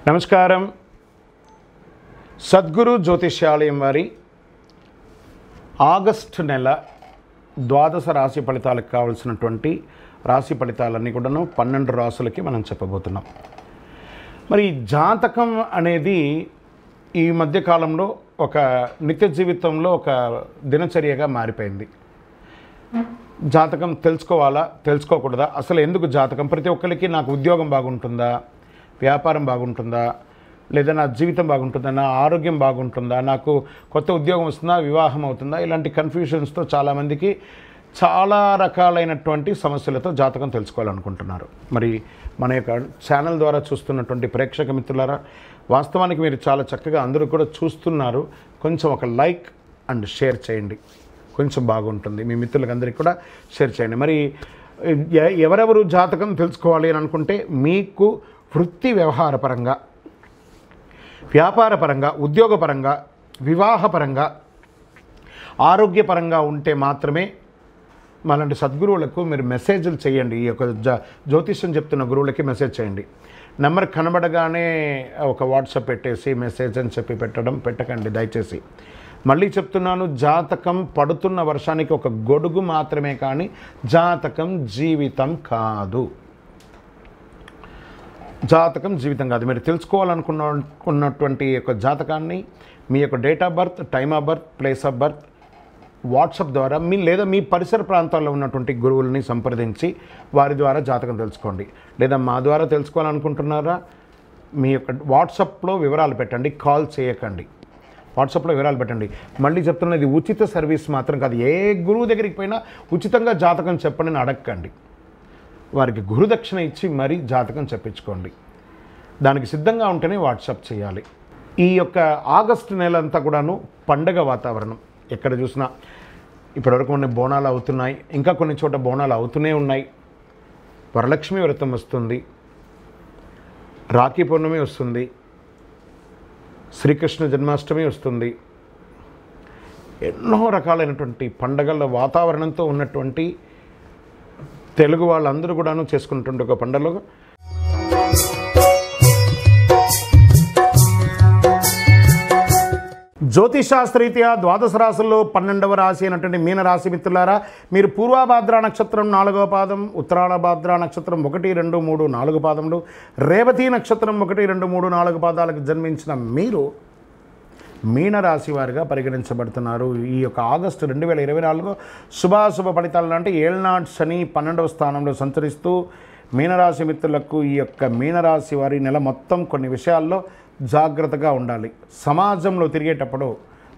నమస్కారం. సద్గురు జ్యోతిష్యాలయం వారి ఆగస్టు నెల ద్వాదశ రాశి ఫలితాలకు కావాల్సినటువంటి రాశి ఫలితాలన్నీ కూడాను 12 రాశులకి మనం చెప్పబోతున్నాం. మరి జాతకం అనేది ఈ మధ్యకాలంలో ఒక నిత్య జీవితంలో ఒక దినచర్యగా మారిపోయింది. జాతకం తెలుసుకోవాలా, తెలుసుకోకూడదా, అసలు ఎందుకు జాతకం? ప్రతి ఒక్కరికి నాకు ఉద్యోగం బాగుంటుందా, వ్యాపారం బాగుంటుందా, లేదా నా జీవితం బాగుంటుందా, నా ఆరోగ్యం బాగుంటుందా, నాకు కొత్త ఉద్యోగం వస్తుందా, వివాహం అవుతుందా, ఇలాంటి కన్ఫ్యూషన్స్తో చాలామందికి చాలా రకాలైనటువంటి సమస్యలతో జాతకం తెలుసుకోవాలనుకుంటున్నారు. మరి మన యొక్క ఛానల్ ద్వారా చూస్తున్నటువంటి ప్రేక్షక మిత్రులారా, వాస్తవానికి మీరు చాలా చక్కగా అందరూ కూడా చూస్తున్నారు. కొంచెం ఒక లైక్ అండ్ షేర్ చేయండి, కొంచెం బాగుంటుంది. మీ మిత్రులకు అందరికీ కూడా షేర్ చేయండి. మరి ఎవరెవరు జాతకం తెలుసుకోవాలి అని అనుకుంటే, మీకు వృత్తి వ్యవహారపరంగా, వ్యాపారపరంగా, ఉద్యోగపరంగా, వివాహపరంగా, ఆరోగ్యపరంగా ఉంటే మాత్రమే మనలాంటి సద్గురువులకు మీరు మెసేజ్లు చేయండి. ఈ యొక్క జ్యోతిష్యం చెప్తున్న గురువులకి మెసేజ్ చేయండి. నెంబర్ కనబడగానే ఒక వాట్సాప్ పెట్టేసి మెసేజ్ అని చెప్పి పెట్టకండి దయచేసి. మళ్ళీ చెప్తున్నాను, జాతకం పడుతున్న వర్షానికి ఒక గొడుగు మాత్రమే, కానీ జాతకం జీవితం కాదు. జాతకం జీవితం కాదు. మీరు తెలుసుకోవాలనుకున్నటువంటి యొక్క జాతకాన్ని మీ యొక్క date of birth, time of birth, place of birth WhatsApp ద్వారా లేదా మీ పరిసర ప్రాంతాల్లో ఉన్నటువంటి గురువుల్ని సంప్రదించి వారి ద్వారా జాతకం తెలుసుకోండి. లేదా మా ద్వారా తెలుసుకోవాలనుకుంటున్నారా, మీ యొక్క వాట్సాప్లో వివరాలు పెట్టండి, కాల్ చేయకండి. వాట్సాప్లో వివరాలు పెట్టండి. మళ్ళీ చెప్తున్నది ఉచిత సర్వీస్ మాత్రం కాదు. ఏ గురువు దగ్గరికి పోయినా ఉచితంగా జాతకం చెప్పండి అని అడగకండి. వారికి గురుదక్షిణ ఇచ్చి మరీ జాతకం చెప్పించుకోండి. దానికి సిద్ధంగా ఉంటేనే వాట్సాప్ చేయాలి. ఈ యొక్క ఆగస్టు నెల అంతా కూడాను పండగ వాతావరణం. ఎక్కడ చూసినా ఇప్పటివరకు కొన్ని బోనాలు అవుతున్నాయి, ఇంకా కొన్ని చోట బోనాలు అవుతూనే ఉన్నాయి. వరలక్ష్మి వ్రతం వస్తుంది, రాఖీ పౌర్ణమి వస్తుంది, శ్రీకృష్ణ జన్మాష్టమి వస్తుంది. ఎన్నో రకాలైనటువంటి పండగల వాతావరణంతో ఉన్నటువంటి తెలుగు వాళ్ళందరూ కూడాను చేసుకున్నటువంటి ఒక పండుగ. జ్యోతిషాస్త్రరీత్యా ద్వాదశ రాశుల్లో 12వ రాశి అయినటువంటి మీనరాశి మిత్రులారా, మీరు పూర్వభాద్ర నక్షత్రం 4వ పాదం, ఉత్తరాభాద్ర నక్షత్రం 1, 2, 3, 4 పాదములు, రేవతి నక్షత్రం 1, 2, 3, 4 పాదాలకు జన్మించిన మీరు మీనరాశి వారిగా పరిగణించబడుతున్నారు. ఈ యొక్క ఆగస్టు 2024 శుభాశుభ ఫలితాలు అంటే ఏళ్నాడు శని 12వ స్థానంలో సంచరిస్తూ మీనరాశి మిత్రులకు ఈ యొక్క మీనరాశి వారి నెల మొత్తం కొన్ని విషయాల్లో జాగ్రత్తగా ఉండాలి. సమాజంలో తిరిగేటప్పుడు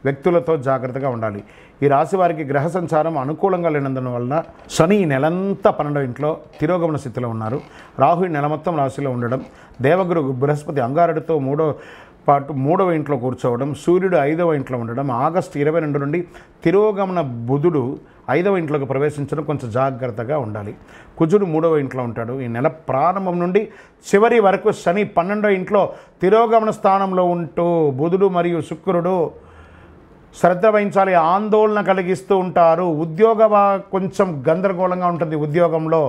వ్యక్తులతో జాగ్రత్తగా ఉండాలి. ఈ రాశి వారికి గ్రహ సంచారం అనుకూలంగా లేనందున వలన శని నెలంతా 12వ ఇంట్లో తిరోగమన స్థితిలో ఉన్నారు. రాహు నెల మొత్తం రాశిలో ఉండడం, దేవగురు బృహస్పతి అంగారుడితో 3వ ఇంట్లో కూర్చోవడం, సూర్యుడు 5వ ఇంట్లో ఉండడం, ఆగస్టు 22 నుండి తిరోగమన బుధుడు 5వ ఇంట్లోకి ప్రవేశించడం, కొంచెం జాగ్రత్తగా ఉండాలి. కుజుడు 3వ ఇంట్లో ఉంటాడు. ఈ నెల ప్రారంభం నుండి చివరి వరకు శని 12వ ఇంట్లో తిరోగమన స్థానంలో ఉంటూ బుధుడు మరియు శుక్రుడు శ్రద్ధ వహించాలి, ఆందోళన కలిగిస్తూ ఉంటారు. కొంచెం గందరగోళంగా ఉంటుంది. ఉద్యోగంలో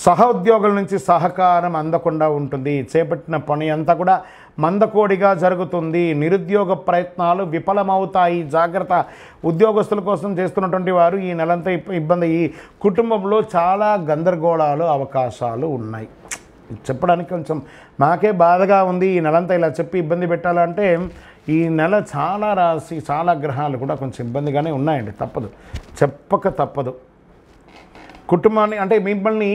సహోద్యోగుల నుంచి సహకారం అందకుండా ఉంటుంది. చేపట్టిన పని అంతా కూడా మందకోడిగా జరుగుతుంది. నిరుద్యోగ ప్రయత్నాలు విఫలమవుతాయి. జాగ్రత్త. ఉద్యోగస్తుల కోసం చేస్తున్నటువంటి వారు ఈ నెలంతా ఇబ్బంది. ఈ కుటుంబంలో చాలా గందరగోళాలు అవకాశాలు ఉన్నాయి. చెప్పడానికి కొంచెం మాకే బాధగా ఉంది. ఈ నెలంతా ఇలా చెప్పి ఇబ్బంది పెట్టాలంటే ఈ నెల చాలా గ్రహాలు కూడా కొంచెం ఇబ్బందిగానే ఉన్నాయండి. తప్పదు. కుటుంబాన్ని అంటే మిమ్మల్ని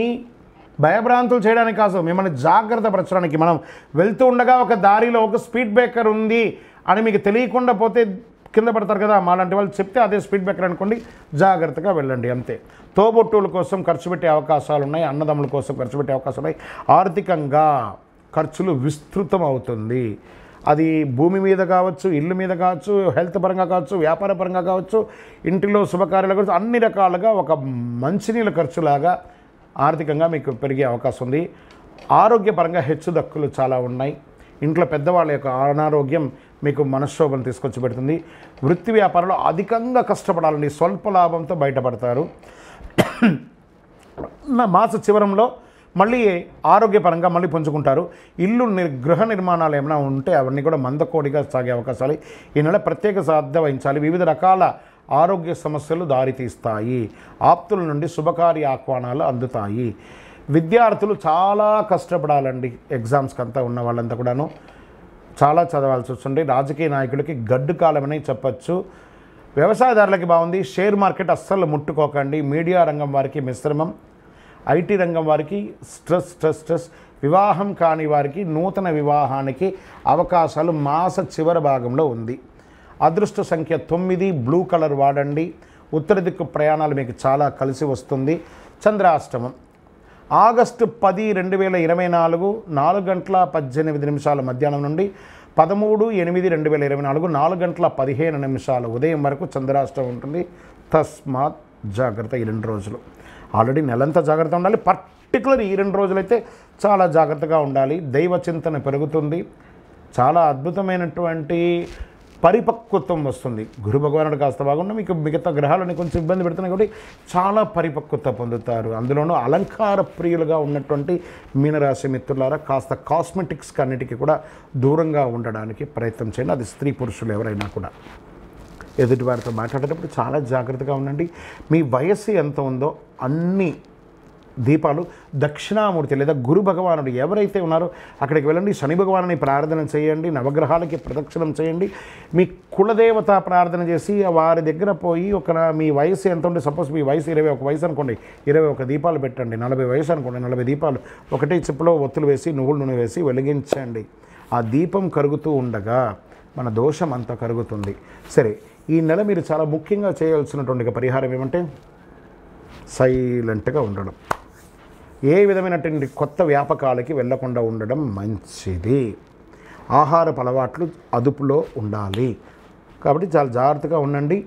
భయభ్రాంతులు చేయడానికి కాదు, మిమ్మల్ని జాగ్రత్త పరచడానికి. మనం వెళ్తూ ఉండగా ఒక దారిలో ఒక స్పీడ్ బ్రేకర్ ఉంది అని మీకు తెలియకుండా పోతే కింద పడతారు కదా, మాలాంటి వాళ్ళు చెప్తే అదే స్పీడ్ బ్రేకర్ అనుకోండి, జాగ్రత్తగా వెళ్ళండి అంతే. తోబొట్టువుల కోసం ఖర్చు పెట్టే అవకాశాలు ఉన్నాయి, అన్నదమ్ముల కోసం ఖర్చు పెట్టే అవకాశాలు ఉన్నాయి. ఆర్థికంగా ఖర్చులు విస్తృతం అవుతుంది. అది భూమి మీద కావచ్చు, ఇల్లు మీద కావచ్చు, హెల్త్ పరంగా కావచ్చు, వ్యాపార పరంగా కావచ్చు, ఇంటిలో శుభకార్యాలు కావచ్చు, అన్ని రకాలుగా ఒక మంచినీళ్ళ ఖర్చులాగా ఆర్థికంగా మీకు పెరిగే అవకాశం ఉంది. ఆరోగ్యపరంగా హెచ్చుదక్కులు చాలా ఉన్నాయి. ఇంట్లో పెద్దవాళ్ళ యొక్క అనారోగ్యం మీకు మనశ్శోభను తీసుకొచ్చి పెడుతుంది. వృత్తి వ్యాపారంలో అధికంగా కష్టపడాలండి, స్వల్ప లాభంతో బయటపడతారు. మాస చివరంలో మళ్ళీ ఆరోగ్యపరంగా మళ్ళీ పుంజుకుంటారు. గృహ నిర్మాణాలు ఏమైనా ఉంటే అవన్నీ కూడా మందకోడిగా సాగే అవకాశాలు ఈ నెల ప్రత్యేక శ్రద్ధ వహించాలి. వివిధ రకాల ఆరోగ్య సమస్యలు దారితీస్తాయి. ఆప్తుల నుండి శుభకార్య ఆహ్వానాలు అందుతాయి. విద్యార్థులు చాలా కష్టపడాలండి. ఎగ్జామ్స్కి అంతా ఉన్న వాళ్ళంతా కూడాను చాలా చదవాల్సి వస్తుంది. రాజకీయ నాయకులకి గడ్డు కాలమని చెప్పచ్చు. వ్యవసాయదారులకి బాగుంది. షేర్ మార్కెట్ అస్సలు ముట్టుకోకండి. మీడియా రంగం వారికి మిశ్రమం. ఐటీ రంగం వారికి స్ట్రెస్. వివాహం కాని వారికి నూతన వివాహానికి అవకాశాలు మాస చివరి భాగంలో ఉంది. అదృష్ట సంఖ్య 9. బ్లూ కలర్ వాడండి. ఉత్తర దిక్కు ప్రయాణాలు మీకు చాలా కలిసి వస్తుంది. చంద్రాష్టమం ఆగస్టు 10, 2024 4:18 మధ్యాహ్నం నుండి 13/8/2024 4:15 ఉదయం వరకు చంద్రాష్టమం ఉంటుంది. తస్మాత్ జాగ్రత్త. ఈ 2 రోజులు ఆల్రెడీ నెలంతా జాగ్రత్త ఉండాలి. పర్టికులర్ ఈ 2 రోజులైతే చాలా జాగ్రత్తగా ఉండాలి. దైవ చింతన పెరుగుతుంది. చాలా అద్భుతమైనటువంటి పరిపక్వత్వం వస్తుంది. గురు భగవానుడు కాస్త బాగున్నా మీకు మిగతా గ్రహాలని కొంచెం ఇబ్బంది పెడుతున్నాయి కాబట్టి చాలా పరిపక్వత పొందుతారు. అందులోనూ అలంకార ప్రియులుగా ఉన్నటువంటి మీనరాశి మిత్రులారా కాస్త కాస్మెటిక్స్కి అన్నిటికీ కూడా దూరంగా ఉండడానికి ప్రయత్నం చేయండి. అది స్త్రీ పురుషులు ఎవరైనా కూడా. ఎదుటివారితో మాట్లాడేటప్పుడు చాలా జాగ్రత్తగా ఉండండి. మీ వయస్సు ఎంత ఉందో అన్ని దీపాలు దక్షిణామూర్తి లేదా గురు భగవానుడు ఎవరైతే ఉన్నారో అక్కడికి వెళ్ళండి. శని భగవానుని ప్రార్థన చేయండి. నవగ్రహాలకి ప్రదక్షిణం చేయండి. మీ కులదేవత ప్రార్థన చేసి వారి దగ్గర పోయి మీ వయసు ఎంత ఉంటే, సపోజ్ మీ వయసు 21 వయసు అనుకోండి, 21 దీపాలు పెట్టండి. 40 వయసు అనుకోండి, 40 దీపాలు ఒకటే చిప్పులో ఒత్తులు వేసి నువ్వుల నూనె వేసి వెలిగించండి. ఆ దీపం కరుగుతూ ఉండగా మన దోషం అంతా కరుగుతుంది. సరే, ఈ నెల మీరు చాలా ముఖ్యంగా చేయాల్సినటువంటి పరిహారం ఏమంటే సైలెంట్గా ఉండడం. ఏ విధమైనటువంటి కొత్త వ్యాపకాలకి వెళ్లకుండా ఉండడం మంచిది. ఆహారపు అలవాట్లు అదుపులో ఉండాలి. కాబట్టి చాలా జాగ్రత్తగా ఉండండి.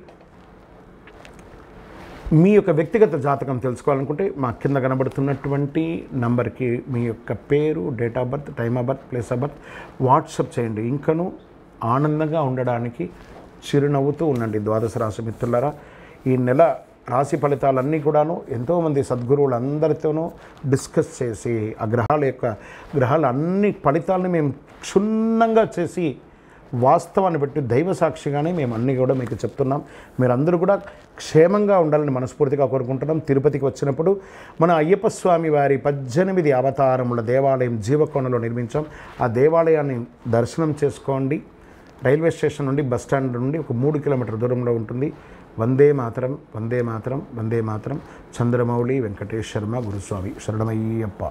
మీ యొక్క వ్యక్తిగత జాతకం తెలుసుకోవాలనుకుంటే మా కింద కనబడుతున్నటువంటి నంబర్కి మీ యొక్క పేరు, date of birth, time of birth, place of birth WhatsApp చేయండి. ఇంకనూ ఆనందంగా ఉండడానికి చిరునవ్వుతూ ఉండండి. ద్వాదశ రాశి మిత్రులారా, ఈ నెల రాశి ఫలితాలన్నీ కూడాను ఎంతోమంది సద్గురువులందరితోనూ డిస్కస్ చేసి ఆ గ్రహాల అన్ని ఫలితాలని మేము క్షుణ్ణంగా చేసి వాస్తవాన్ని బట్టి దైవ సాక్షిగానే మేము అన్నీ కూడా మీకు చెప్తున్నాం. మీరందరూ కూడా క్షేమంగా ఉండాలని మనస్ఫూర్తిగా కోరుకుంటున్నాం. తిరుపతికి వచ్చినప్పుడు మన అయ్యప్ప స్వామి వారి 18 అవతారముల దేవాలయం జీవకోణలో నిర్మించాం. ఆ దేవాలయాన్ని దర్శనం చేసుకోండి. రైల్వే స్టేషన్ నుండి బస్టాండ్ నుండి ఒక 3 కిలోమీటర్ల దూరంలో ఉంటుంది. వందే మాతరం, వందే మాతరం, వందే మాతరం. చంద్రమౌళి వెంకటేష్ శర్మ గురుస్వామి. శరణమయ్యప్ప.